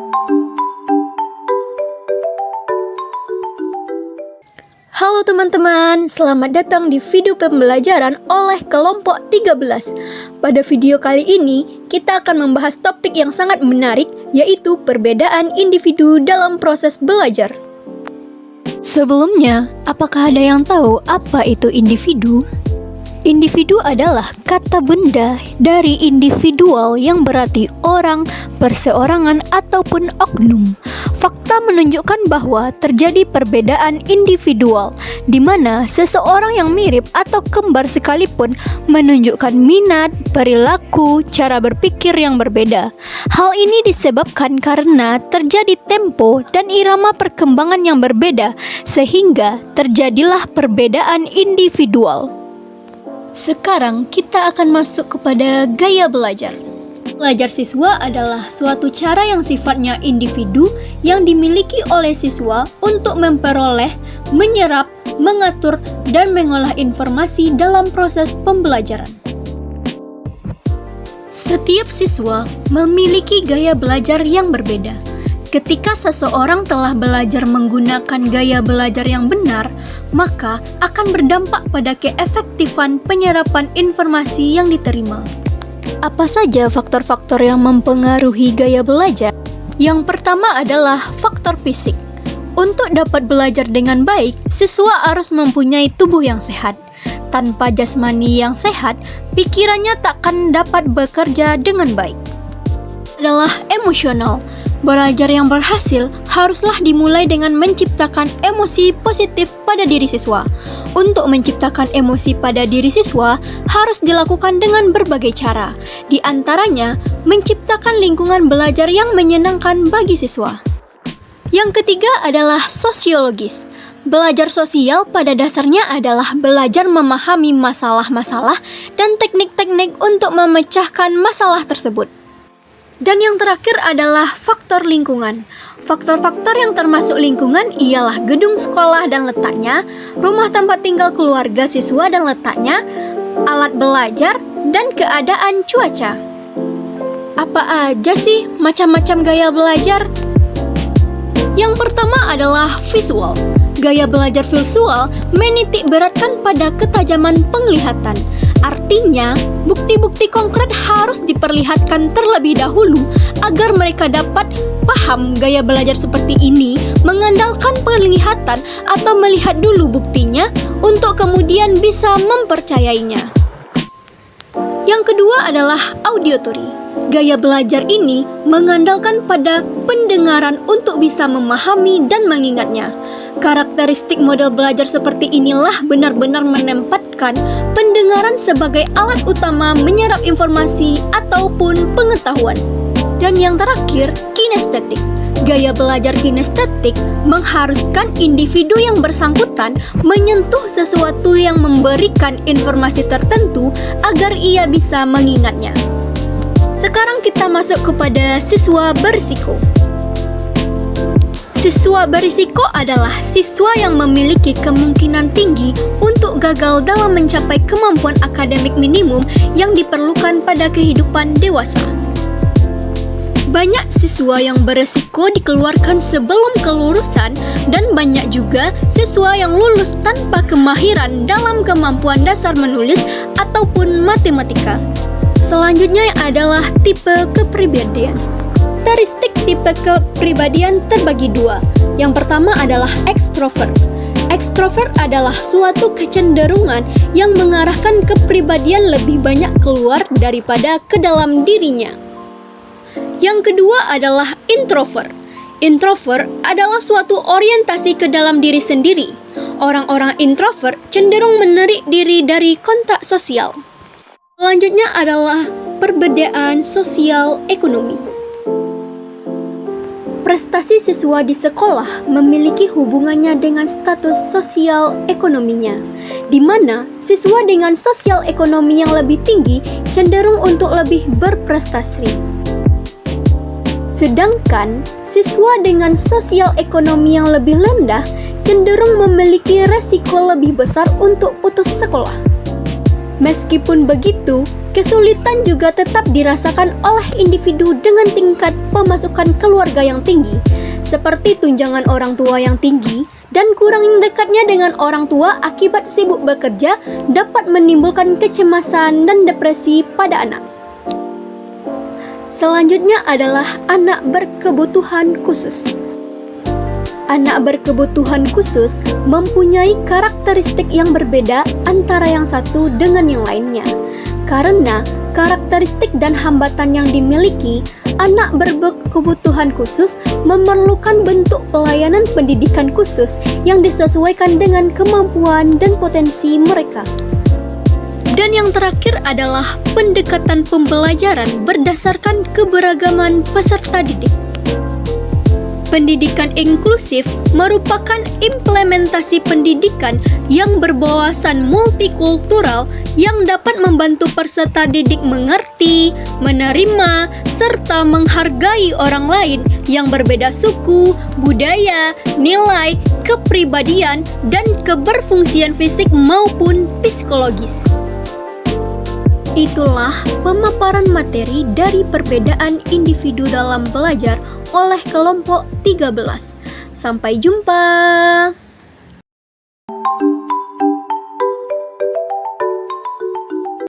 Halo teman-teman, selamat datang di video pembelajaran oleh kelompok 13. Pada video kali ini, kita akan membahas topik yang sangat menarik, yaitu perbedaan individu dalam proses belajar. Sebelumnya, apakah ada yang tahu apa itu individu? Individu adalah kata benda dari individual yang berarti orang, perseorangan, ataupun oknum. Fakta menunjukkan bahwa terjadi perbedaan individual, di mana seseorang yang mirip atau kembar sekalipun menunjukkan minat, perilaku, cara berpikir yang berbeda. Hal ini disebabkan karena terjadi tempo dan irama perkembangan yang berbeda, sehingga terjadilah perbedaan individual. Sekarang kita akan masuk kepada gaya belajar. Belajar siswa adalah suatu cara yang sifatnya individu yang dimiliki oleh siswa untuk memperoleh, menyerap, mengatur, dan mengolah informasi dalam proses pembelajaran. Setiap siswa memiliki gaya belajar yang berbeda. Ketika seseorang telah belajar menggunakan gaya belajar yang benar, maka akan berdampak pada keefektifan penyerapan informasi yang diterima. Apa saja faktor-faktor yang mempengaruhi gaya belajar? Yang pertama adalah faktor fisik. Untuk dapat belajar dengan baik, siswa harus mempunyai tubuh yang sehat. Tanpa jasmani yang sehat, pikirannya takkan dapat bekerja dengan baik. Adalah emosional. Belajar yang berhasil haruslah dimulai dengan menciptakan emosi positif pada diri siswa. Untuk menciptakan emosi pada diri siswa harus dilakukan dengan berbagai cara. Di antaranya, menciptakan lingkungan belajar yang menyenangkan bagi siswa. Yang ketiga adalah sosiologis. Belajar sosial pada dasarnya adalah belajar memahami masalah-masalah dan teknik-teknik untuk memecahkan masalah tersebut. Dan yang terakhir adalah faktor lingkungan. Faktor-faktor yang termasuk lingkungan ialah gedung sekolah dan letaknya, rumah tempat tinggal keluarga siswa dan letaknya, alat belajar, dan keadaan cuaca. Apa aja sih macam-macam gaya belajar? Yang pertama adalah visual. Gaya belajar visual menitik beratkan pada ketajaman penglihatan. Artinya, bukti-bukti konkret harus diperlihatkan terlebih dahulu agar mereka dapat paham gaya belajar seperti ini, mengandalkan penglihatan atau melihat dulu buktinya untuk kemudian bisa mempercayainya. Yang kedua adalah auditory. Gaya belajar ini mengandalkan pada pendengaran untuk bisa memahami dan mengingatnya. Karakteristik model belajar seperti inilah benar-benar menempatkan pendengaran sebagai alat utama menyerap informasi ataupun pengetahuan. Dan yang terakhir, kinestetik. Gaya belajar kinestetik mengharuskan individu yang bersangkutan menyentuh sesuatu yang memberikan informasi tertentu agar ia bisa mengingatnya. Sekarang kita masuk kepada siswa berisiko. Siswa berisiko adalah siswa yang memiliki kemungkinan tinggi untuk gagal dalam mencapai kemampuan akademik minimum yang diperlukan pada kehidupan dewasa. Banyak siswa yang berisiko dikeluarkan sebelum kelulusan dan banyak juga siswa yang lulus tanpa kemahiran dalam kemampuan dasar menulis ataupun matematika. Selanjutnya adalah tipe kepribadian. Karakteristik tipe kepribadian terbagi dua. Yang pertama adalah ekstrovert. Ekstrovert adalah suatu kecenderungan yang mengarahkan kepribadian lebih banyak keluar daripada ke dalam dirinya. Yang kedua adalah introvert. Introvert adalah suatu orientasi ke dalam diri sendiri. Orang-orang introvert cenderung menarik diri dari kontak sosial. Selanjutnya adalah perbedaan sosial ekonomi. Prestasi siswa di sekolah memiliki hubungannya dengan status sosial ekonominya, di mana siswa dengan sosial ekonomi yang lebih tinggi cenderung untuk lebih berprestasi. Sedangkan siswa dengan sosial ekonomi yang lebih rendah cenderung memiliki resiko lebih besar untuk putus sekolah. Meskipun begitu, Kesulitan juga tetap dirasakan oleh individu dengan tingkat pemasukan keluarga yang tinggi, seperti tunjangan orang tua yang tinggi dan kurang dekatnya dengan orang tua akibat sibuk bekerja dapat menimbulkan kecemasan dan depresi pada anak. Selanjutnya adalah anak berkebutuhan khusus. Anak berkebutuhan khusus mempunyai karakteristik yang berbeda antara yang satu dengan yang lainnya. Karena karakteristik dan hambatan yang dimiliki, anak berkebutuhan khusus memerlukan bentuk pelayanan pendidikan khusus yang disesuaikan dengan kemampuan dan potensi mereka. Dan yang terakhir adalah pendekatan pembelajaran berdasarkan keberagaman peserta didik. Pendidikan inklusif merupakan implementasi pendidikan yang berwawasan multikultural yang dapat membantu peserta didik mengerti, menerima, serta menghargai orang lain yang berbeda suku, budaya, nilai, kepribadian, dan keberfungsian fisik maupun psikologis. Itulah pemaparan materi dari perbedaan individu dalam belajar oleh kelompok 13. Sampai jumpa.